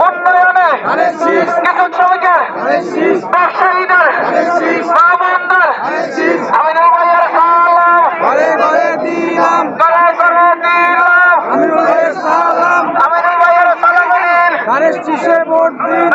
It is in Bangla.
উন্নয়নে কৃষক শ্রমিকের ব্যবসায়ীদের মা বোনদের আমিনুল ভাইয়ের সালাম ঘরে ঘরে দিলাম আমিনুল ভাইয়ের সালাম ধানের শীষে ভোট দিন